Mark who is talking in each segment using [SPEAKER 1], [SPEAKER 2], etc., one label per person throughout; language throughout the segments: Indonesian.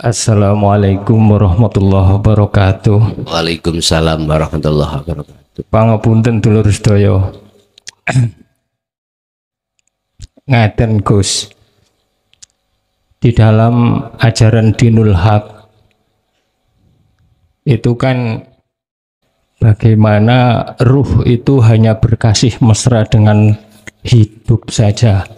[SPEAKER 1] Assalamualaikum warahmatullahi wabarakatuh.
[SPEAKER 2] Waalaikumsalam warahmatullahi wabarakatuh.
[SPEAKER 1] Pangapunten dulur sedaya. Ngaten Gus. Di dalam ajaran Dinul Haq itu kan bagaimana ruh itu hanya berkasih mesra dengan hidup saja.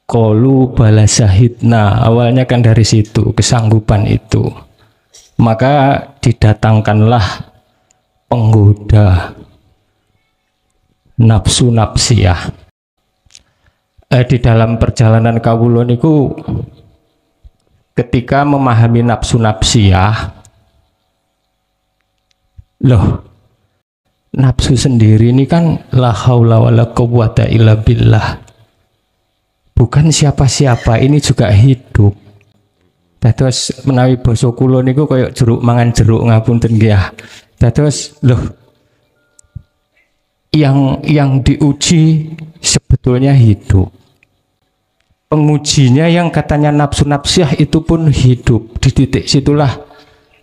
[SPEAKER 1] Qalu bala syahidna, awalnya kan dari situ, kesanggupan itu. Maka didatangkanlah penggoda nafsu nafsiyah. Di dalam perjalanan kawula niku ketika memahami nafsu nafsiyah, loh, nafsu sendiri ini kan la haula wala quwwata illa billah. Bukan siapa-siapa, ini juga hidup. Dados menawi basa kula niku kaya jeruk mangan jeruk, ngapunten nggih. Dados loh, yang diuji sebetulnya hidup. Pengujinya yang katanya nafsu nafsiyah itu pun hidup. Di titik situlah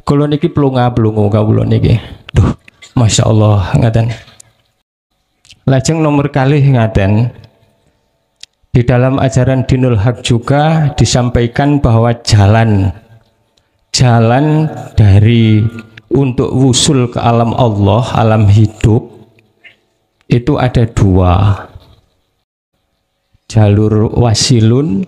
[SPEAKER 1] kula niki plunga-plungu kawula niki. Duh, Masya Allah ngaten. Lajeng nomor kalih ngaten. Di dalam ajaran Dinul Haq juga disampaikan bahwa jalan dari untuk wusul ke alam Allah, alam hidup itu ada dua. Jalur wasilun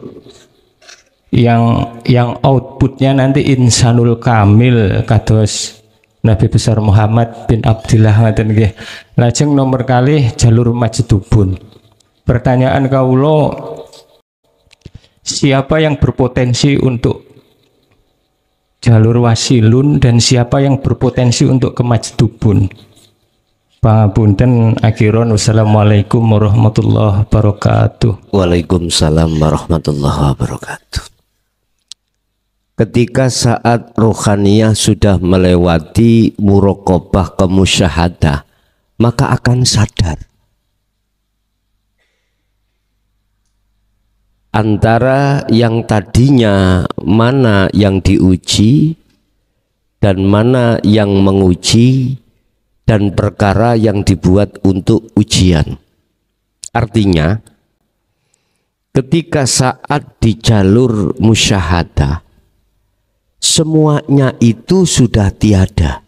[SPEAKER 1] yang outputnya nanti insanul kamil kados Nabi besar Muhammad bin Abdullah ngaten nggih. Lajeng nomor kalih jalur majdubun. Pertanyaan kawula, siapa yang berpotensi untuk jalur wasilun dan siapa yang berpotensi untuk kemajdubun? Pangapunten akhiron. Wassalamualaikum warahmatullahi wabarakatuh.
[SPEAKER 2] Waalaikumsalam warahmatullahi wabarakatuh. Ketika saat rohaniyah sudah melewati muraqabah kemusyahadah, maka akan sadar antara yang tadinya mana yang diuji dan mana yang menguji dan perkara yang dibuat untuk ujian. Artinya ketika saat di jalur musyahadah semuanya itu sudah tiada.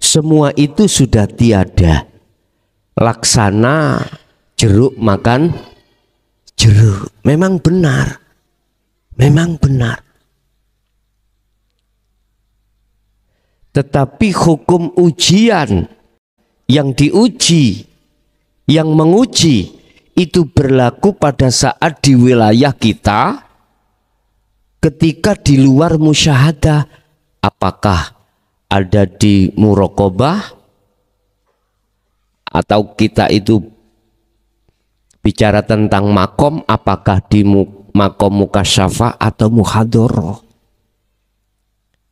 [SPEAKER 2] Semua itu sudah tiada. Laksana jeruk makan jeruk. Memang benar. Memang benar. Tetapi hukum ujian yang diuji, yang menguji itu berlaku pada saat di wilayah kita ketika di luar musyahadah. Apakah ada di muraqabah atau kita itu bicara tentang makom, apakah di makom mukasyafah atau muhadharah.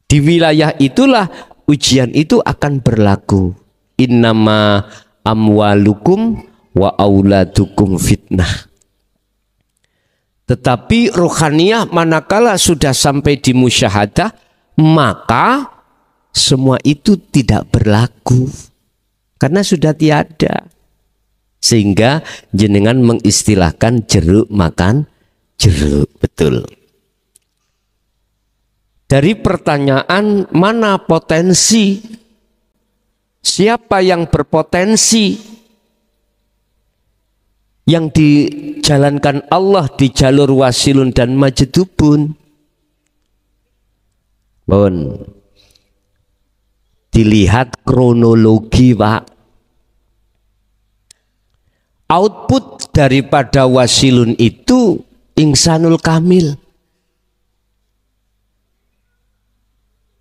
[SPEAKER 2] Di wilayah itulah ujian itu akan berlaku. Innama amwalukum wa auladukum fitnah. Tetapi rohaniyah manakala sudah sampai di musyahadah, maka semua itu tidak berlaku karena sudah tiada. Sehingga jenengan mengistilahkan jeruk makan jeruk. Betul. Dari pertanyaan mana potensi, siapa yang berpotensi yang dijalankan Allah di jalur wasilun dan majdubun, mohon dilihat kronologi Pak. Output daripada wasilun itu insanul kamil.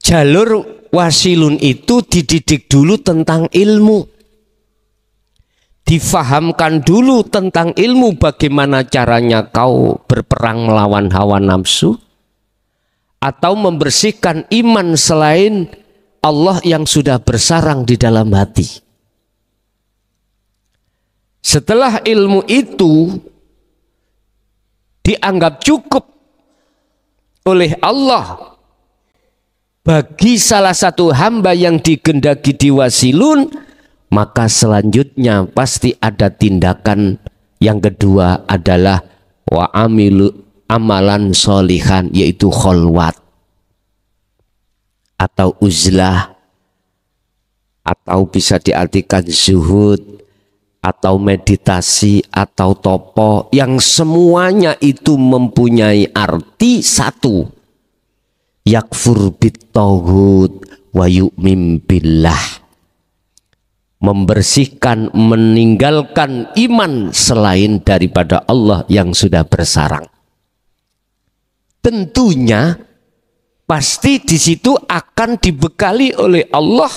[SPEAKER 2] Jalur wasilun itu dididik dulu tentang ilmu. Difahamkan dulu tentang ilmu, bagaimana caranya kau berperang melawan hawa nafsu atau membersihkan iman selain Allah yang sudah bersarang di dalam hati. Setelah ilmu itu dianggap cukup oleh Allah bagi salah satu hamba yang digendaki diwasilun, maka selanjutnya pasti ada tindakan yang kedua adalah wa amilu amalan solihan, yaitu kholwat atau uzlah, atau bisa diartikan zuhud, atau meditasi, atau topo, yang semuanya itu mempunyai arti satu, yakfur bit-taghut wa yu'min billah, membersihkan, meninggalkan iman selain daripada Allah yang sudah bersarang. Tentunya pasti di situ akan dibekali oleh Allah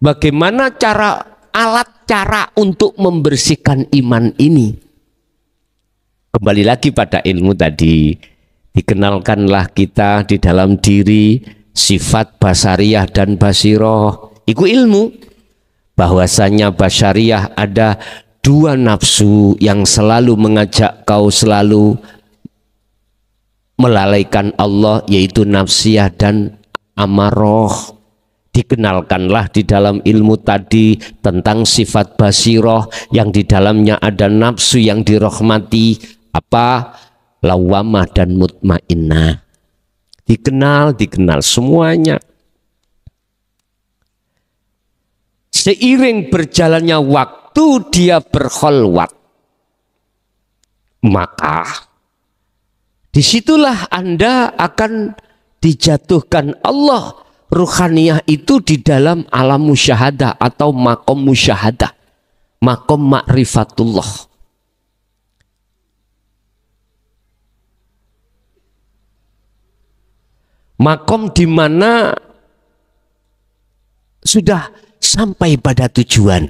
[SPEAKER 2] bagaimana alat cara untuk membersihkan iman ini. Kembali lagi pada ilmu tadi, dikenalkanlah kita di dalam diri sifat basariyah dan basiroh. Iku ilmu bahwasanya basyariyah ada dua nafsu yang selalu mengajak kau selalu melalaikan Allah, yaitu nafsiyah dan amaroh. Dikenalkanlah di dalam ilmu tadi tentang sifat basiroh yang di dalamnya ada nafsu yang dirahmati, apa? Lawamah dan mutmainnah. Dikenal semuanya. Seiring berjalannya waktu dia berkholwat, maka disitulah Anda akan dijatuhkan Allah ruhaniyah itu di dalam alam musyahadah atau makom musyahadah, makom ma'rifatullah. Makom di mana sudah sampai pada tujuan.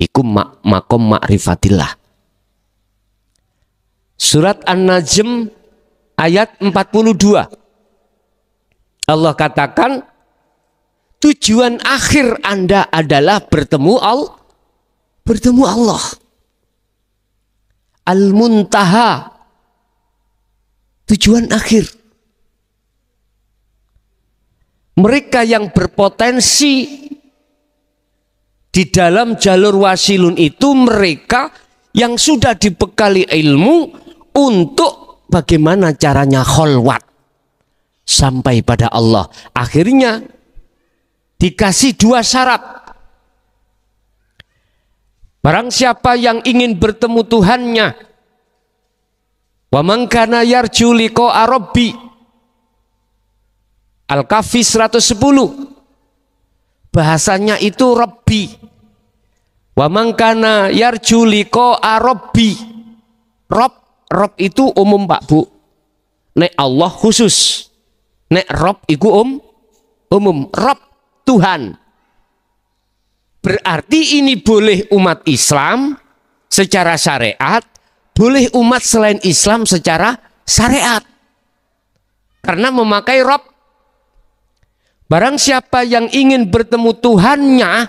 [SPEAKER 2] Iku makom ma'rifatillah. Surat An-Najm ayat 42. Allah katakan tujuan akhir Anda adalah bertemu Allah. Al-Muntaha, tujuan akhir. Mereka yang berpotensi di dalam jalur wasilun itu mereka yang sudah dibekali ilmu untuk bagaimana caranya kholwat sampai pada Allah. Akhirnya dikasih dua syarat. Barang siapa yang ingin bertemu Tuhannya, wa man kana yarju liqa'a rabbi, Al-Kahfi 110, bahasanya itu Rabbi. Wa man kana yarju liqa'a rabbi. Rob itu umum Pak Bu. Nek Allah khusus. Nek Rob itu umum. Rob Tuhan. Berarti ini boleh umat Islam secara syariat, boleh umat selain Islam secara syariat. Karena memakai Rob. Barang siapa yang ingin bertemu Tuhannya,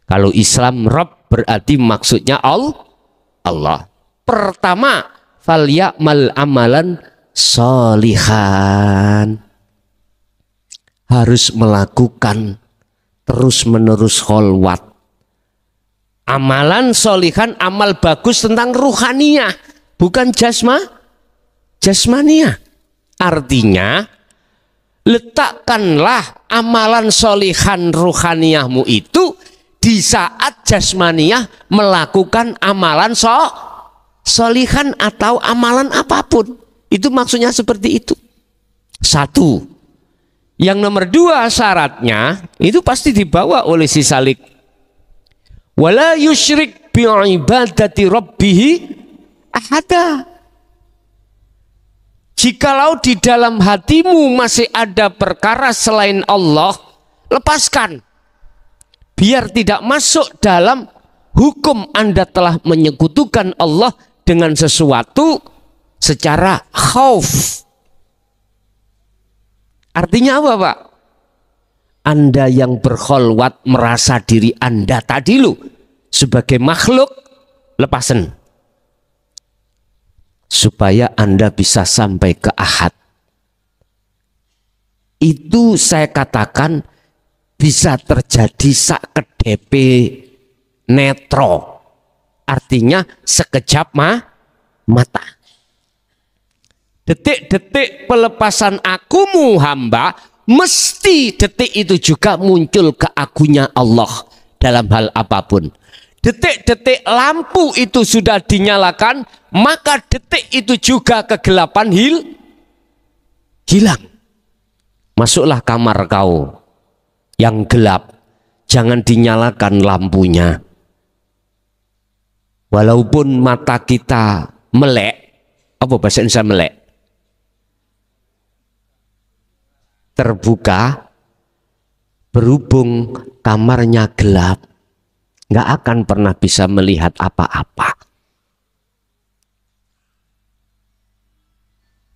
[SPEAKER 2] kalau Islam Rob berarti maksudnya Allah. Pertama, falyamal amalan sholihan. Harus melakukan terus-menerus kholwat. Amalan sholihan, amal bagus tentang ruhaniyah, bukan jasmaniyah. Artinya, letakkanlah amalan sholihan ruhaniyahmu itu di saat jasmaniyah melakukan amalan sholihan atau amalan apapun. Itu maksudnya seperti itu. Satu. Yang nomor dua syaratnya itu pasti dibawa oleh si salik. Wala yusyrik bi'ibadati rabbihi ahada. Jikalau di dalam hatimu masih ada perkara selain Allah, lepaskan. Biar tidak masuk dalam hukum Anda telah menyekutukan Allah dengan sesuatu secara khauf. Artinya apa Pak? Anda yang berkholwat merasa diri Anda tadi loh, sebagai makhluk lepasen supaya Anda bisa sampai ke ahad. Itu saya katakan bisa terjadi sakedepe netro, artinya sekejap mata. Detik-detik pelepasan akumu hamba, mesti detik itu juga muncul keagungan Allah dalam hal apapun. Detik-detik lampu itu sudah dinyalakan, maka detik itu juga kegelapan hilang. Masuklah kamar kau yang gelap, jangan dinyalakan lampunya. Walaupun mata kita melek, apa bahasa Indonesia melek? Terbuka, berhubung kamarnya gelap, nggak akan pernah bisa melihat apa-apa.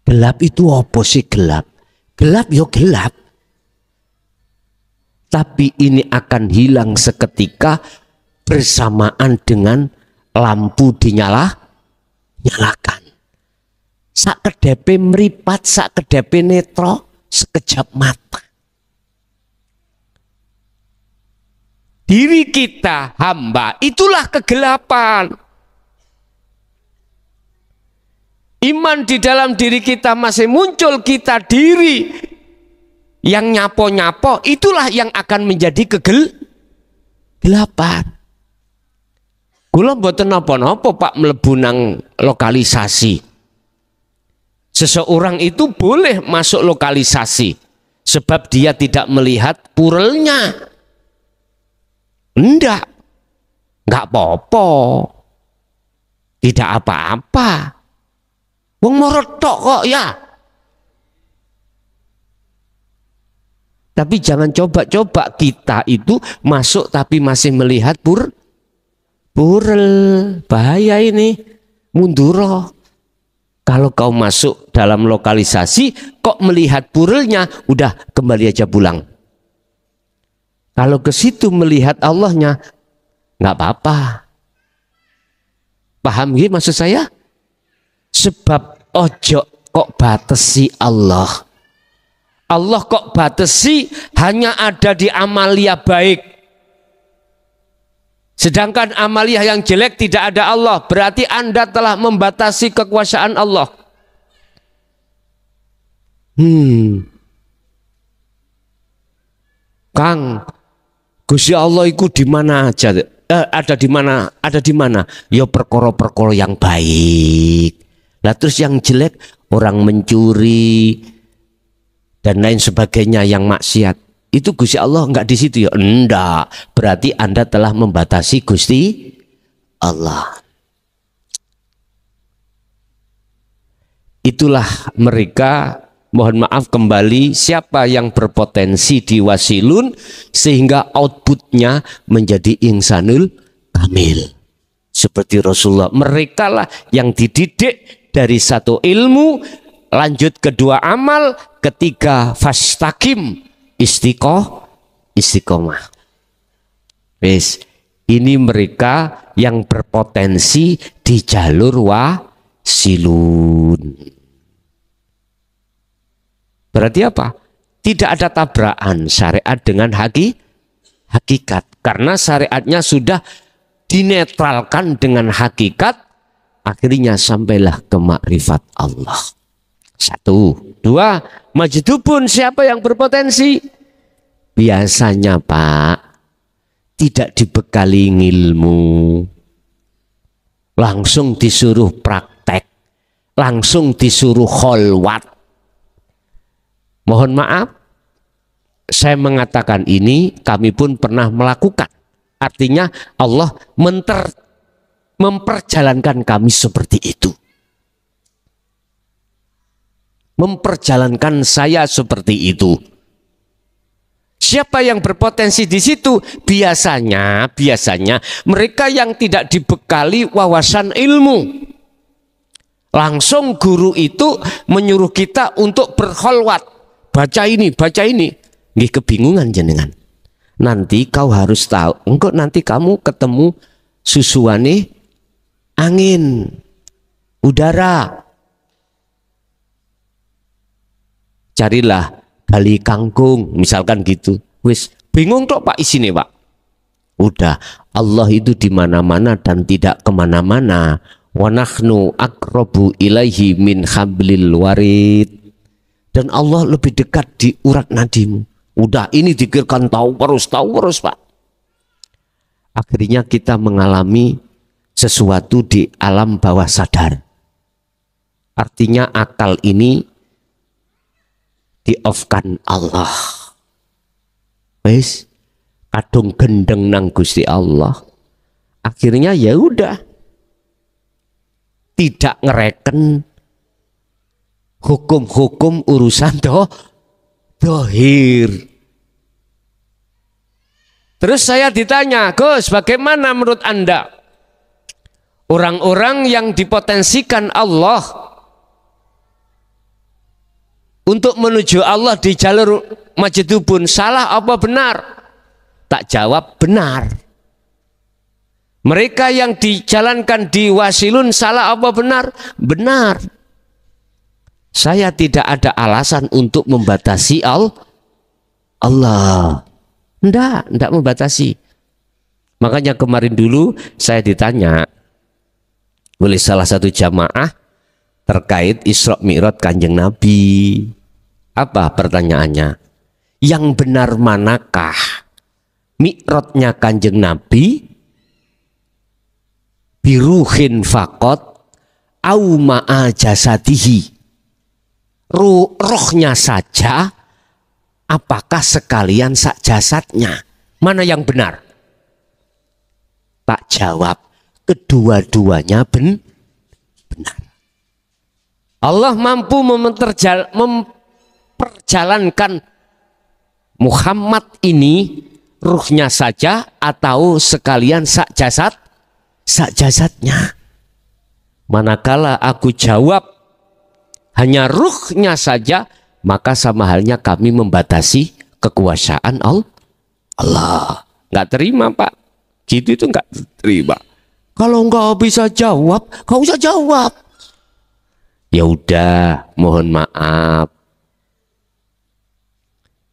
[SPEAKER 2] Gelap itu apa sih gelap? Gelap yo gelap. Tapi ini akan hilang seketika bersamaan dengan lampu nyalakan. Sakedepe meripat, sakedepe netro, sekejap mata. Diri kita hamba, itulah kegelapan. Iman di dalam diri kita masih muncul, kita diri yang nyapo-nyapo, itulah yang akan menjadi kegelapan. Kula mboten napa-napa Pak mlebu nang lokalisasi. Seseorang itu boleh masuk lokalisasi sebab dia tidak melihat purelnya. Enggak apa-apa. Tidak apa-apa. Wong morotok kok ya. Tapi jangan coba-coba kita itu masuk tapi masih melihat purel. Bahaya ini. Mundur. Kalau kau masuk dalam lokalisasi kok melihat purelnya, udah kembali aja pulang. Kalau ke situ melihat Allahnya, nggak apa-apa. Paham gitu maksud saya? Sebab ojo kok batesi Allah. Allah kok batesi hanya ada di amalia baik. Sedangkan amalia yang jelek tidak ada Allah. Berarti Anda telah membatasi kekuasaan Allah. Kang, Gusti Allah itu di mana aja? Ada di mana? Ada di mana? Ya perkara-perkara yang baik. Lah terus yang jelek, orang mencuri dan lain sebagainya yang maksiat. Itu Gusti Allah enggak di situ ya? Enggak. Berarti Anda telah membatasi Gusti Allah. Itulah mereka, mohon maaf kembali, siapa yang berpotensi diwasilun sehingga outputnya menjadi insanul kamil. Seperti Rasulullah. Mereka lah yang dididik dari satu ilmu, lanjut kedua amal, ketiga fastaqim, istiqomah. Wes, ini mereka yang berpotensi di jalur wasilun. Berarti apa? Tidak ada tabrakan syariat dengan hakikat. Karena syariatnya sudah dinetralkan dengan hakikat, akhirnya sampailah ke makrifat Allah. 1, 2, majdubun, siapa yang berpotensi? Biasanya Pak, tidak dibekali ilmu, langsung disuruh praktek, langsung disuruh kholwat. Mohon maaf, saya mengatakan ini, kami pun pernah melakukan. Artinya Allah memperjalankan kami seperti itu. Memperjalankan saya seperti itu. Siapa yang berpotensi di situ? Biasanya mereka yang tidak dibekali wawasan ilmu. Langsung guru itu menyuruh kita untuk berkholwat. Baca ini. Nggih kebingungan jenengan. Nanti kau harus tahu. Engkau nanti kamu ketemu susuane angin, udara. Carilah gali kangkung, misalkan gitu. Wis bingung tok Pak isine Pak. Udah, Allah itu di mana-mana dan tidak kemana-mana. Wa nahnu aqrabu ilaihi min hablil warid. Dan Allah lebih dekat di urat nadimu. Udah, ini dikirkan tahu terus Pak. Akhirnya kita mengalami sesuatu di alam bawah sadar. Artinya akal ini di-off-kan Allah. Wes, kadung gendeng nang Gusti Allah. Akhirnya ya udah, tidak ngereken hukum-hukum urusan dohir. Terus saya ditanya, Gus, bagaimana menurut Anda orang-orang yang dipotensikan Allah untuk menuju Allah di jalur Majidubun, salah apa benar? Tak jawab, benar. Mereka yang dijalankan di Wasilun, salah apa benar? Benar. Saya tidak ada alasan untuk membatasi Allah. Enggak membatasi. Makanya kemarin dulu saya ditanya oleh salah satu jamaah terkait Isra Mi'raj Kanjeng Nabi. Apa pertanyaannya? Yang benar manakah? Mi'rajnya Kanjeng Nabi biruhin fakot au ma'a jasadihi, rohnya saja apakah sekalian sak jasadnya? Mana yang benar? Tak jawab, kedua-duanya benar. Allah mampu memperjalankan Muhammad ini ruhnya saja atau sekalian sak jasadnya. Manakala aku jawab hanya ruhnya saja, maka sama halnya kami membatasi kekuasaan Allah. Nggak terima Pak, gitu itu nggak terima. Kalau nggak bisa jawab, nggak usah jawab. Ya udah, mohon maaf.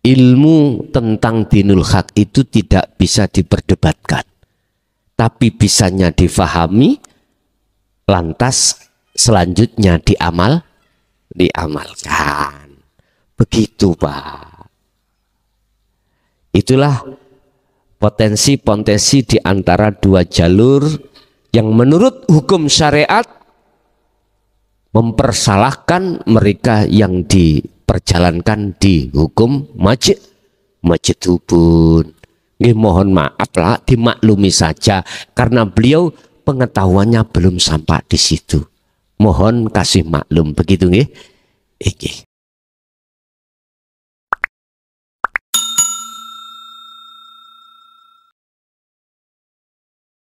[SPEAKER 2] Ilmu tentang dinul haq itu tidak bisa diperdebatkan, tapi bisanya difahami, lantas selanjutnya diamalkan. Begitu Pak. Itulah potensi-potensi di antara dua jalur yang menurut hukum syariat mempersalahkan mereka yang diperjalankan di hukum Majidubun. Mohon maaf lah, dimaklumi saja karena beliau pengetahuannya belum sampai di situ. Mohon kasih maklum begitu nggih.